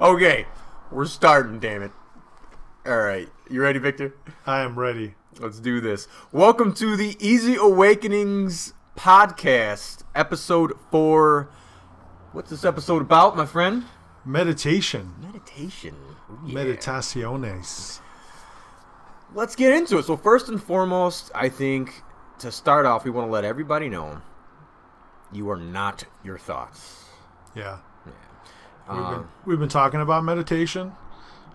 Okay, we're starting, damn it. All right, you ready, Victor? I am ready. Let's do this. Welcome to the Easy Awakenings podcast, episode 4. What's this episode about, my friend? Meditation. Meditation. Ooh, yeah. Meditaciones. Let's get into it. So first and foremost, I think to start off, we want to let everybody know you are not your thoughts. Yeah. We've been talking about meditation,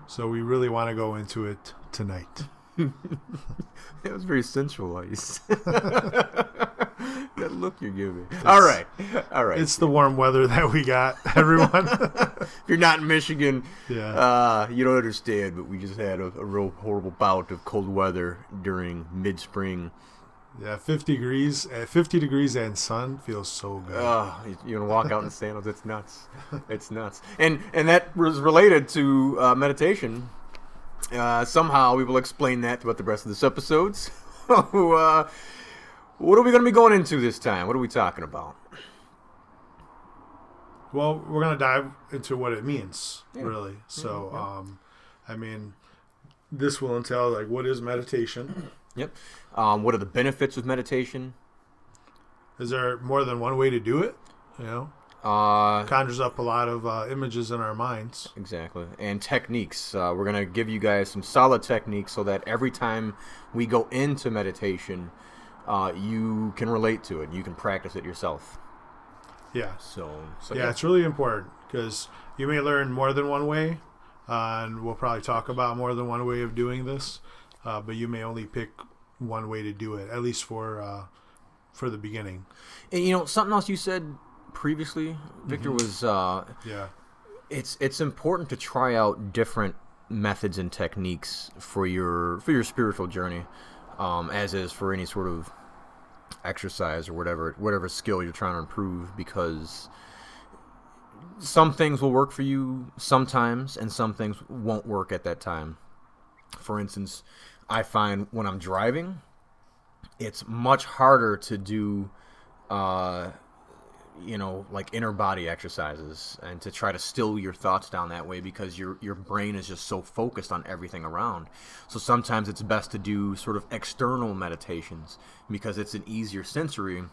so we really want to go into it tonight. That was very sensualized. That look you're giving. All right. It's the warm weather that we got, everyone. If you're not in Michigan, yeah. You don't understand, but we just had a real horrible bout of cold weather during mid-spring. Yeah, 50 degrees and sun feels so good. You want to walk out in sandals? It's nuts. It's nuts. And that was related to meditation. Somehow we will explain that throughout the rest of this episode. So, what are we going to be going into this time? What are we talking about? Well, we're going to dive into what it means, really. So, I mean, this will entail, like, what is meditation? Yep. What are the benefits of meditation? Is there more than one way to do it? You know? Conjures up a lot of images in our minds. Exactly. And techniques. We're going to give you guys some solid techniques so that every time we go into meditation, you can relate to it. You can practice it yourself. Yeah. So yeah, it's really important because you may learn more than one way, and we'll probably talk about more than one way of doing this, but you may only pick one way to do it, at least for the beginning. And, you know, something else you said previously, Victor, was it's important to try out different methods and techniques for your spiritual journey, as is for any sort of exercise or whatever skill you're trying to improve, because some things will work for you sometimes and some things won't work at that time. For instance, I find when I'm driving, it's much harder to do like inner body exercises and to try to still your thoughts down that way, because your brain is just so focused on everything around. So sometimes it's best to do sort of external meditations because it's an easier sensory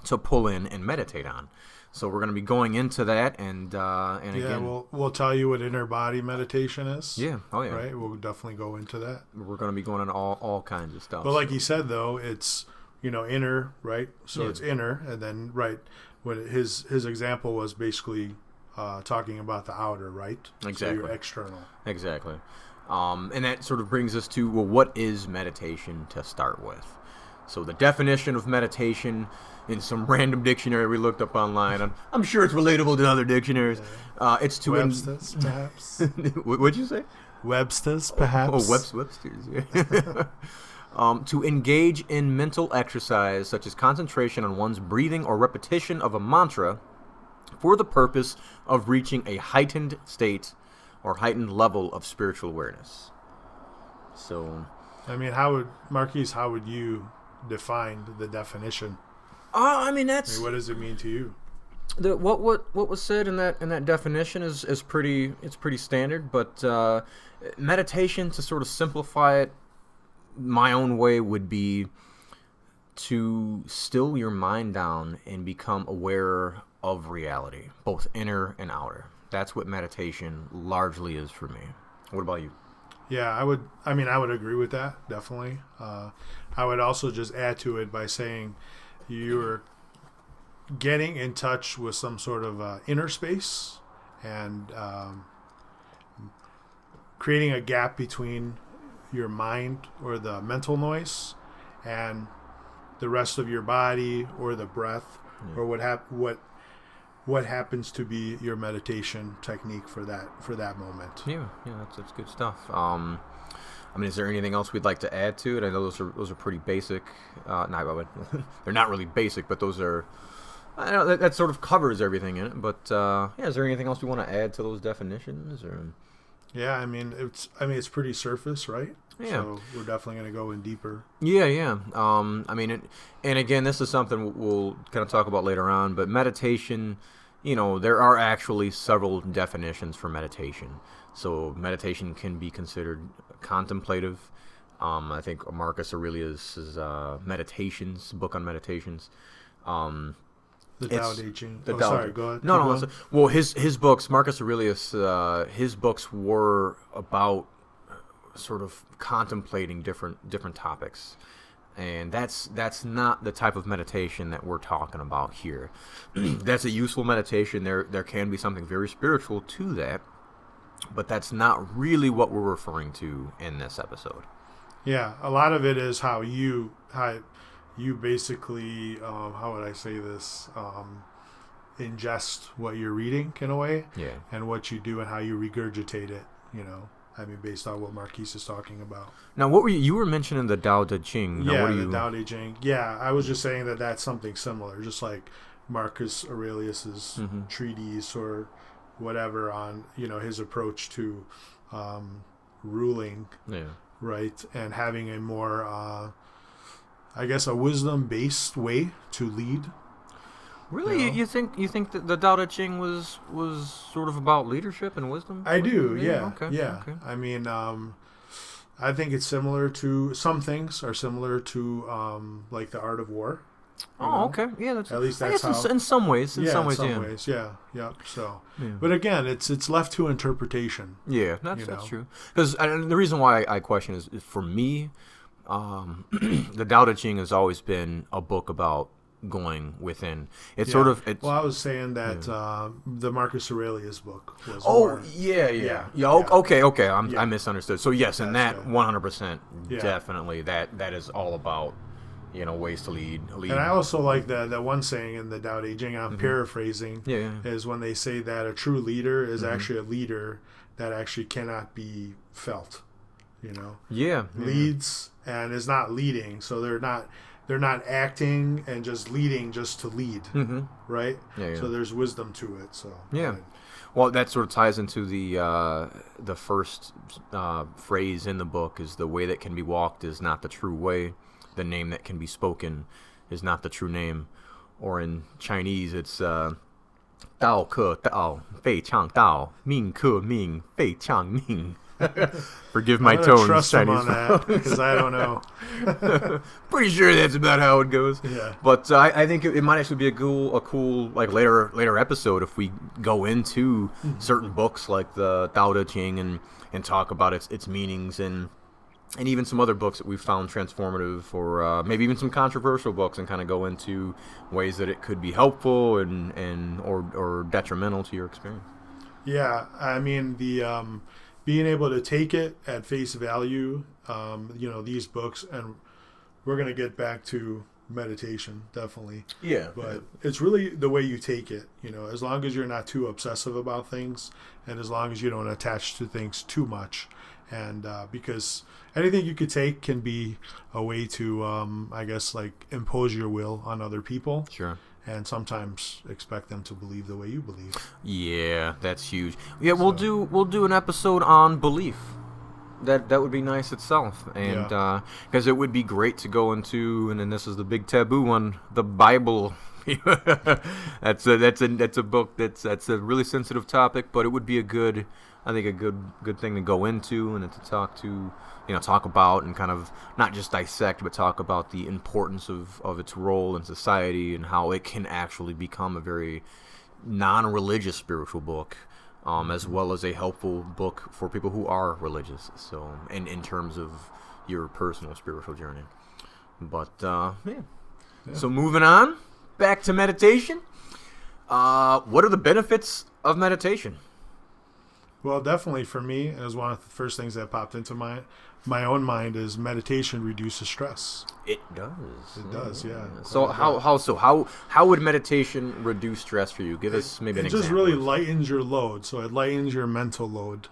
to pull in and meditate on. So we're going to be going into that, and again, we'll tell you what inner body meditation is. Yeah, oh yeah, right. We'll definitely go into that. We're going to be going on all kinds of stuff. But like you said, though, it's inner, right? So it's inner, and then when his example was basically talking about the outer, right? Exactly. So you're external. Exactly. And that sort of brings us to, well, what is meditation to start with? So the definition of meditation in some random dictionary we looked up online, I'm sure it's relatable to other dictionaries. It's to... Webster's, perhaps? What'd you say? Webster's, perhaps? Oh, Webster's, yeah. To engage in mental exercise such as concentration on one's breathing or repetition of a mantra for the purpose of reaching a heightened state or heightened level of spiritual awareness. So, I mean, Marquise, how would you define the definition? What does it mean to you? What was said in that definition is pretty standard, but meditation, to sort of simplify it my own way, would be to still your mind down and become aware of reality, both inner and outer. That's what meditation largely is for me. What about you? Yeah, I would agree with that, definitely. I would also just add to it by saying you're getting in touch with some sort of inner space and creating a gap between your mind or the mental noise and the rest of your body or the breath or what happens to be your meditation technique for that moment. Yeah, that's good stuff. Is there anything else we'd like to add to it? I know those are pretty basic. They're not really basic, but those are. I know that sort of covers everything in it. But is there anything else we want to add to those definitions? Or? Yeah, it's pretty surface, right? Yeah. So we're definitely going to go in deeper. Yeah. And again, this is something we'll kind of talk about later on. But meditation there are actually several definitions for meditation. So meditation can be considered contemplative. I think Marcus Aurelius' Meditations, book on meditations. The Tao Te Ching. Go ahead. No. Well, his books, Marcus Aurelius, his books were about sort of contemplating different topics. And that's not the type of meditation that we're talking about here. That's a useful meditation. There can be something very spiritual to that, but that's not really what we're referring to in this episode. Yeah, a lot of it is how you basically, how would I say this, ingest what you're reading in a way, and what you do and how you regurgitate it, based on what Marquise is talking about. Now, what were you were mentioning the Tao Te Ching? Now, the Tao Te Ching. Yeah, I was just saying that that's something similar, just like Marcus Aurelius's treatise or whatever on, his approach to ruling, right, and having a more, I guess, a wisdom-based way to lead. Really, you think that the Tao Te Ching was sort of about leadership and wisdom? I do, yeah. Okay. I mean, I think it's similar to some things are similar to like the art of war. Okay, yeah. At least that's how. In some ways, yeah. So, but again, it's left to interpretation. Yeah, that's true. Because the reason why I question is for me, the Tao Te Ching has always been a book about going within. It's sort of. Well, I was saying that the Marcus Aurelius book was. Okay. I misunderstood. So yes, and that 100% definitely that is all about ways to lead. And I also like that one saying in the Tao Te Ching. I'm paraphrasing. Is when they say that a true leader is actually a leader that actually cannot be felt. Leads and is not leading. So they're not acting and just leading just to lead, right? So there's wisdom to it. So well, that sort of ties into the first phrase in the book is the way that can be walked is not the true way. The name that can be spoken is not the true name. Or in Chinese, it's Dao Ke Dao, Fei Chang Dao, Ming Ke Ming, Fei Chang Ming. Forgive my tones, trust Chinese. Him on that because I don't know. Pretty sure that's about how it goes. Yeah. But I think it might actually be a cool like later episode if we go into certain books like the Tao Te Ching and talk about its meanings and even some other books that we've found transformative or maybe even some controversial books and kind of go into ways that it could be helpful or detrimental to your experience. Yeah, I mean the. Being able to take it at face value, these books, and we're going to get back to meditation, definitely. Yeah. But it's really the way you take it, as long as you're not too obsessive about things and as long as you don't attach to things too much. And because anything you could take can be a way to, I guess, like impose your will on other people. Sure. And sometimes expect them to believe the way you believe. Yeah, that's huge. Yeah, we'll do an episode on belief. That would be nice itself, and because it would be great to go into, and then this is the big taboo one, the Bible. that's a book that's a really sensitive topic, but it would be a good thing to go into and to talk about and kind of not just dissect, but talk about the importance of its role in society and how it can actually become a very non-religious spiritual book, as well as a helpful book for people who are religious. So, in terms of your personal spiritual journey. But So moving on, back to meditation. What are the benefits of meditation? Well, definitely for me, as one of the first things that popped into my own mind is meditation reduces stress. It does. It does, yeah. So how would meditation reduce stress for you? Give us maybe an example. It just really lightens your load. So it lightens your mental load.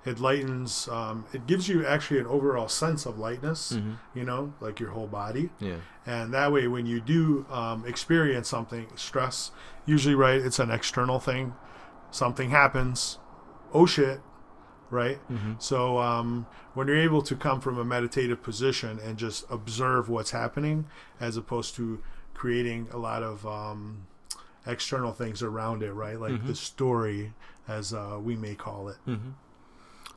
It lightens. It gives you actually an overall sense of lightness. Like your whole body. Yeah. And that way, when you do experience something, stress, usually right, it's an external thing. Something happens. Oh shit. Right? So when you're able to come from a meditative position and just observe what's happening as opposed to creating a lot of external things around it, right? Like the story, as we may call it.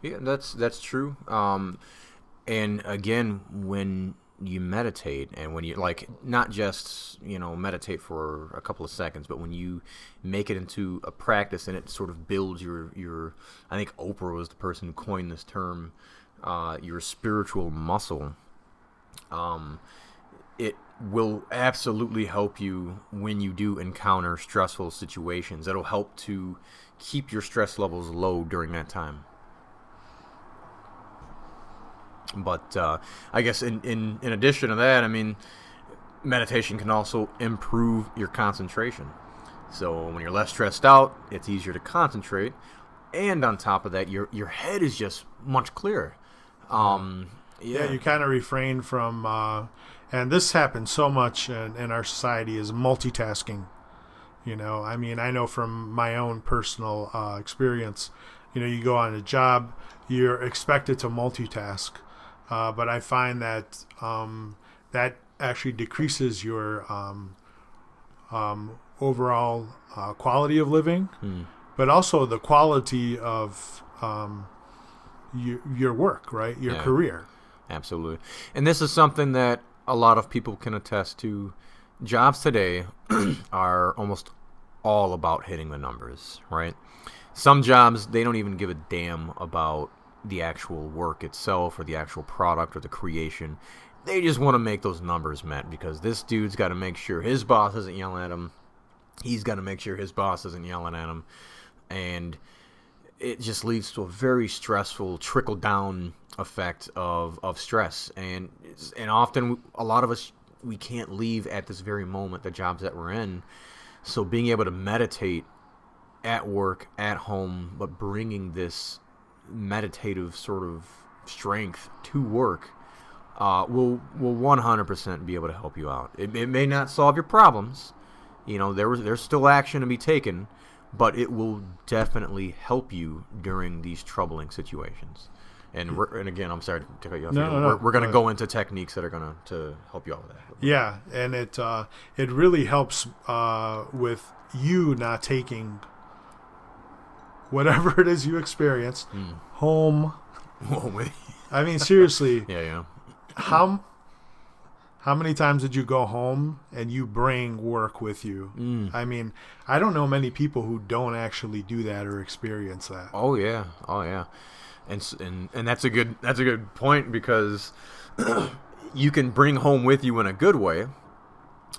Yeah, that's true. And again, when you meditate, and when you like not just meditate for a couple of seconds, but when you make it into a practice and it sort of builds your I think Oprah was the person who coined this term, your spiritual muscle. It will absolutely help you when you do encounter stressful situations. It'll help to keep your stress levels low during that time. But I guess in addition to that, I mean, meditation can also improve your concentration. So when you're less stressed out, it's easier to concentrate. And on top of that, your head is just much clearer. You kind of refrain from, and this happens so much in our society, is multitasking. I mean, I know from my own personal experience, you go on a job, you're expected to multitask. But I find that that actually decreases your overall quality of living, but also the quality of your work, right? Your career. Absolutely. And this is something that a lot of people can attest to. Jobs today are almost all about hitting the numbers, right? Some jobs, they don't even give a damn about the actual work itself or the actual product or the creation. They just want to make those numbers met, because this dude's got to make sure his boss isn't yelling at him. He's got to make sure his boss isn't yelling at him. And it just leads to a very stressful trickle-down effect of stress. And often, a lot of us, we can't leave at this very moment the jobs that we're in. So being able to meditate at work, at home, but bringing this meditative sort of strength to work will 100% be able to help you out. It may not solve your problems. There's still action to be taken, but it will definitely help you during these troubling situations. And again, I'm sorry to cut you off. No. We're going to go into techniques that are going to help you out with that. Yeah, and it really helps with you not taking whatever it is you experience home. I mean, seriously. Yeah. How many times did you go home and you bring work with you? I mean, I don't know many people who don't actually do that or experience that. Oh yeah. And that's a good point, because you can bring home with you in a good way,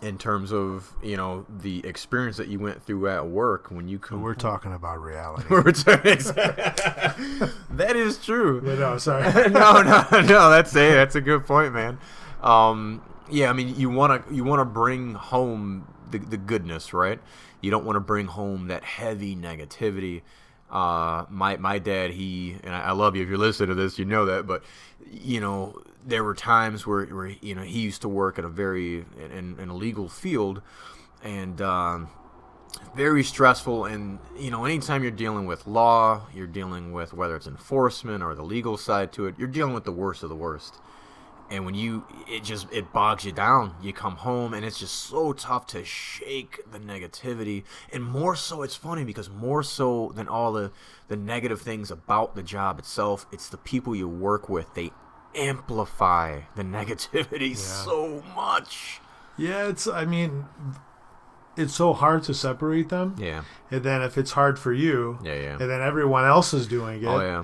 in terms of the experience that you went through at work when you come. We're talking about reality. That is true. But no, sorry. no. That's a good point, man. Yeah, I mean, you wanna bring home the goodness, right? You don't want to bring home that heavy negativity. My dad, and I love you if you're listening to this, you know that, but there were times where he used to work at in a legal field, and very stressful. And anytime you're dealing with law, you're dealing with whether it's enforcement or the legal side to it, you're dealing with the worst of the worst. And when it bogs you down. You come home and it's just so tough to shake the negativity. And more so, it's funny because more so than all the negative things about the job itself, it's the people you work with. They amplify the negativity so much. Yeah, it's so hard to separate them. Yeah. And then if it's hard for you, and then everyone else is doing it. Oh yeah.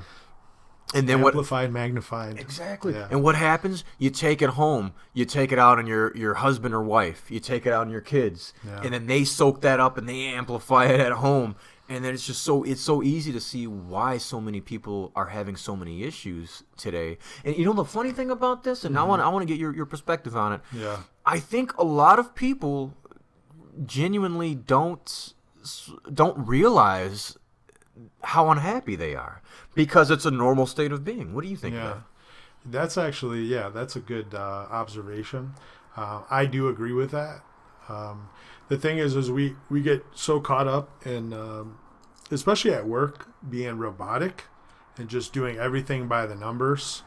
And then amplified, magnified. Exactly. Yeah. And what happens? You take it home. You take it out on your husband or wife. You take it out on your kids. Yeah. And then they soak that up and they amplify it at home. And then it's so easy to see why so many people are having so many issues today. And the funny thing about this, and I want to get your perspective on it. Yeah. I think a lot of people genuinely don't realize how unhappy they are, because it's a normal state of being. What do you think of that? That's actually, that's a good observation. I do agree with that. The thing is we get so caught up in, especially at work, being robotic and just doing everything by the numbers,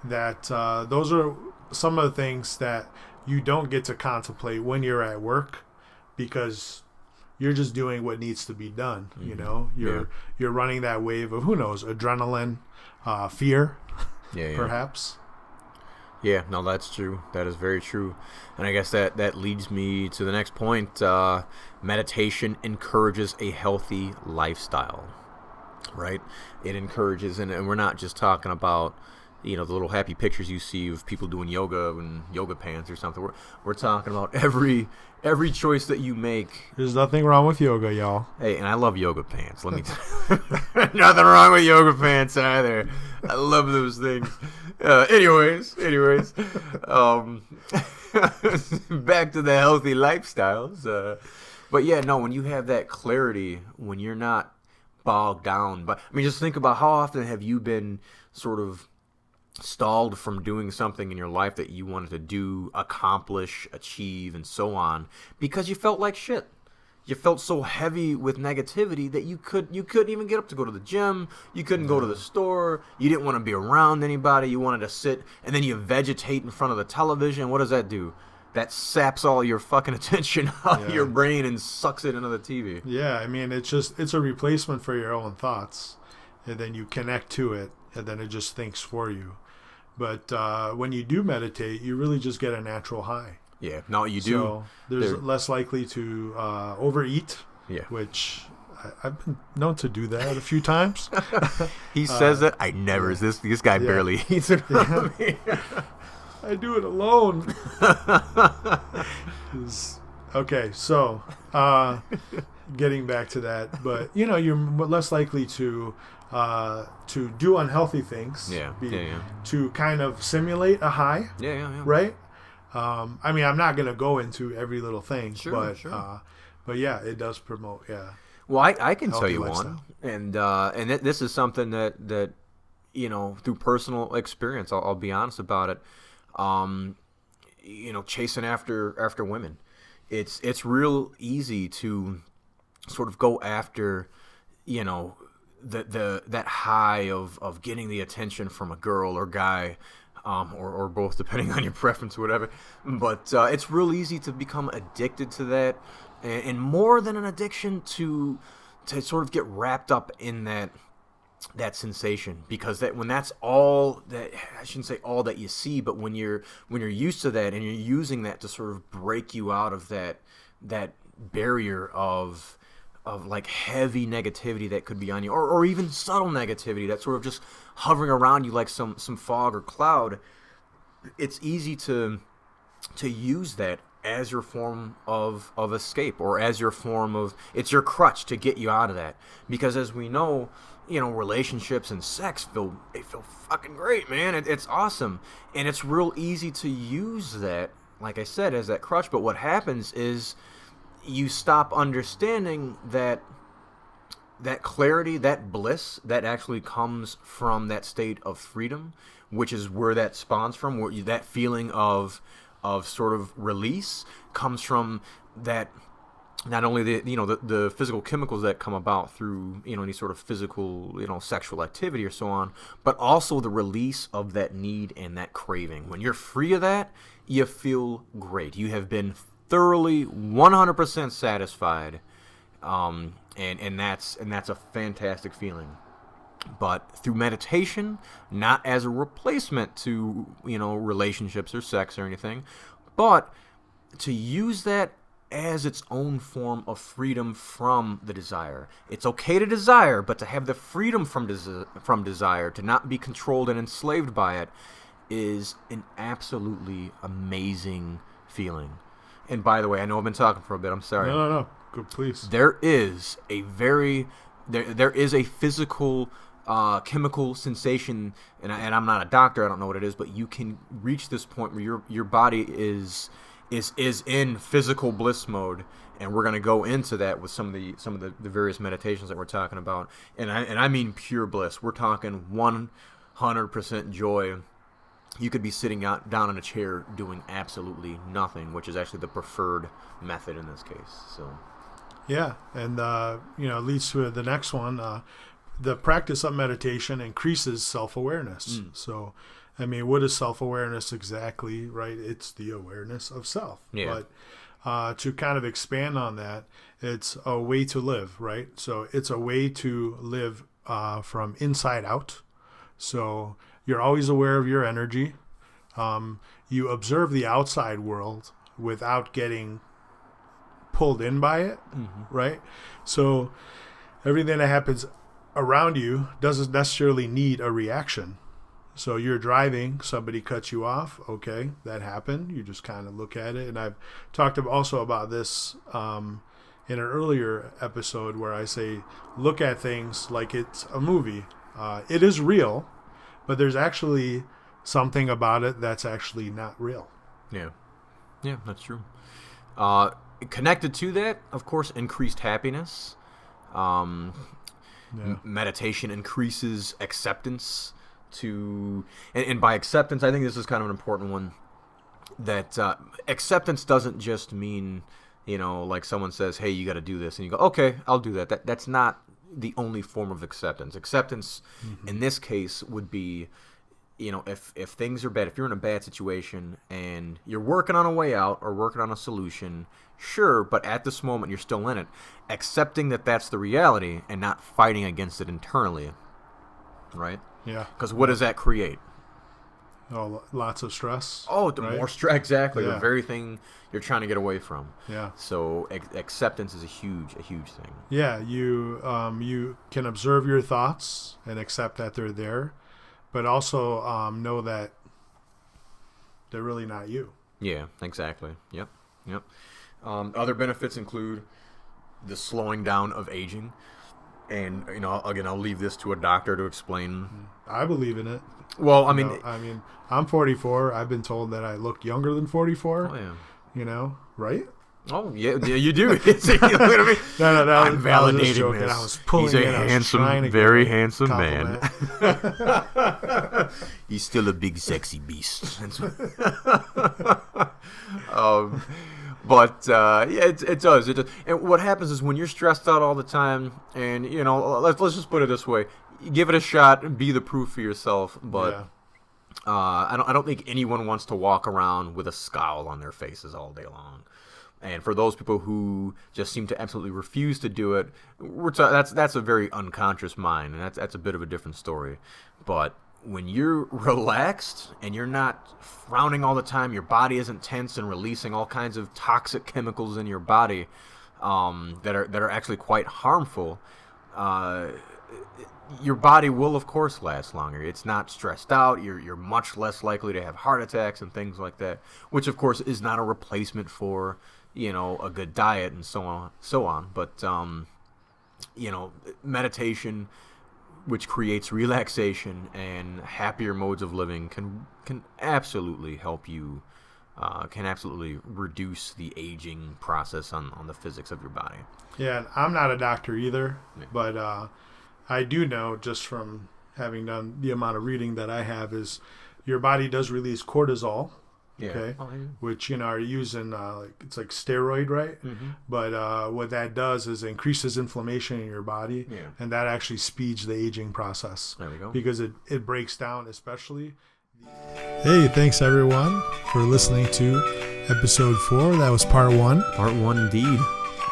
that those are some of the things that you don't get to contemplate when you're at work, because you're just doing what needs to be done. Mm-hmm. You know, you're running that wave of, who knows, adrenaline, fear, perhaps. Yeah, no, that's true. That is very true. And I guess that leads me to the next point. Meditation encourages a healthy lifestyle, right? It encourages, and we're not just talking about, the little happy pictures you see of people doing yoga and yoga pants or something. We're talking about every choice that you make. There's nothing wrong with yoga, y'all. Hey, and I love yoga pants. Let me nothing wrong with yoga pants either. I love those things. Anyways, back to the healthy lifestyles. But yeah, no, when you have that clarity, when you're not bogged down, but I mean, just think about how often have you been sort of stalled from doing something in your life that you wanted to do, accomplish, achieve, and so on, because you felt like shit. You felt so heavy with negativity that you couldn't even get up to go to the gym. You couldn't go to the store. You didn't want to be around anybody. You wanted to sit, and then you vegetate in front of the television. What does that do? That saps all your fucking attention out of your brain and sucks it into the TV. Yeah, I mean, it's a replacement for your own thoughts, and then you connect to it, and then it just thinks for you. But when you do meditate, you really just get a natural high. Yeah, no, you do. So there's less likely to overeat, which I've been known to do that a few times. He says that. I never. This guy barely eats it from me. I do it alone. Okay, so getting back to that, but you're less likely to do unhealthy things. To kind of simulate a high. Right. I mean, I'm not going to go into every little thing, but yeah, it does promote. Yeah. Well, I can tell you lifestyle. One, and this is something that through personal experience, I'll be honest about it. Chasing after women, it's real easy to sort of go after, that high of getting the attention from a girl or guy. Or both, depending on your preference or whatever. But it's real easy to become addicted to that, and more than an addiction, to sort of get wrapped up in that sensation, because when that's all that, I shouldn't say all that you see, but when you're used to that and you're using that to sort of break you out of that barrier of like heavy negativity that could be on you, or even subtle negativity that's sort of just hovering around you like some fog or cloud, it's easy to use that as your form of escape, or as your form of, it's your crutch to get you out of that. Because as we know, relationships and sex feel fucking great, man. It's awesome, and it's real easy to use that, like I said, as that crutch. But what happens is you stop understanding that clarity, that bliss that actually comes from that state of freedom, which is where that spawns from, where that feeling of sort of release comes from, that not only the physical chemicals that come about through any sort of physical sexual activity or so on, but also the release of that need and that craving. When you're free of that, you feel great. You have been thoroughly 100% satisfied, and that's a fantastic feeling. But through meditation, not as a replacement to relationships or sex or anything, but to use that as its own form of freedom from the desire. It's okay to desire, but to have the freedom from desire, to not be controlled and enslaved by it, is an absolutely amazing feeling. And by the way, I know I've been talking for a bit. I'm sorry. No. Good, please. There is a physical, chemical sensation, and I'm not a doctor. I don't know what it is, but you can reach this point where your body is in physical bliss mode, and we're gonna go into that with some of the various meditations that we're talking about. And I mean pure bliss. We're talking 100% joy. You could be sitting down in a chair doing absolutely nothing, which is actually the preferred method in this case. So, yeah, and it leads to the next one. The practice of meditation increases self-awareness. So, I mean, what is self-awareness exactly? Right? It's the awareness of self. Yeah. to kind of expand on that, it's a way to live, right? So it's a way to live from inside out. So you're always aware of your energy. You observe the outside world without getting pulled in by it, right? So everything that happens around you doesn't necessarily need a reaction. So you're driving, somebody cuts you off. Okay, that happened. You just kind of look at it. And I've talked also about this in an earlier episode where I say, look at things like it's a movie. It is real, but there's actually something about it that's actually not real. Yeah, that's true. Connected to that, of course, increased happiness. Meditation increases acceptance and by acceptance, I think this is kind of an important one, that acceptance doesn't just mean, like someone says, hey, you got to do this, and you go, okay, I'll do that. That's not the only form of acceptance. Acceptance in this case would be, if things are bad, if you're in a bad situation and you're working on a way out or working on a solution, sure, but at this moment you're still in it, accepting that that's the reality and not fighting against it internally, right? Yeah. Because what does that create? Oh, lots of stress. Oh, right? More stress, exactly. Yeah. The very thing you're trying to get away from. Yeah. So acceptance is a huge thing. Yeah, you can observe your thoughts and accept that they're there, but also know that they're really not you. Yeah, exactly. Yep. Other benefits include the slowing down of aging. And, again, I'll leave this to a doctor to explain. I believe in it. Well, I mean, I'm 44. I've been told that I look younger than 44. Oh, yeah. Right? Oh, yeah, you do. See, look at me. No. I'm validating this. I was pulling He's a handsome, very handsome man. He's still a big, sexy beast. But it does. And what happens is when you're stressed out all the time, and let's just put it this way: give it a shot, be the proof for yourself. But I don't think anyone wants to walk around with a scowl on their faces all day long. And for those people who just seem to absolutely refuse to do it, that's a very unconscious mind, and that's a bit of a different story. But when you're relaxed and you're not frowning all the time, your body isn't tense and releasing all kinds of toxic chemicals in your body that are actually quite harmful, your body will, of course, last longer. It's not stressed out. You're much less likely to have heart attacks and things like that, which, of course, is not a replacement for a good diet and so on. But meditation, which creates relaxation and happier modes of living, can absolutely help you, can absolutely reduce the aging process on the physics of your body. Yeah, and I'm not a doctor either, but I do know, just from having done the amount of reading that I have, is your body does release cortisol. Yeah. Okay, oh, yeah. Which are used in it's like steroid, right? Mm-hmm. But what that does is increases inflammation in your body, and that actually speeds the aging process. There we go. Because it breaks down, especially. Hey, thanks everyone for listening to episode 4. That was part 1. Part 1 indeed.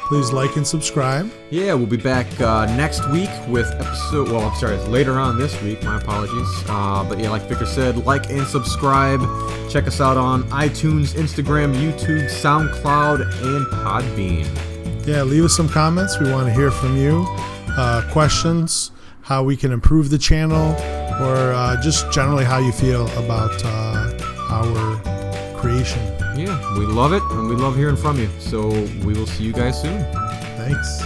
Please like and subscribe. Yeah, we'll be back next week with episode... Well, I'm sorry, it's later on this week. My apologies. But yeah, like Victor said, like and subscribe. Check us out on iTunes, Instagram, YouTube, SoundCloud, and Podbean. Yeah, leave us some comments. We want to hear from you. Questions, how we can improve the channel, or just generally how you feel about our creation. Yeah, we love it, and we love hearing from you. So we will see you guys soon. Thanks.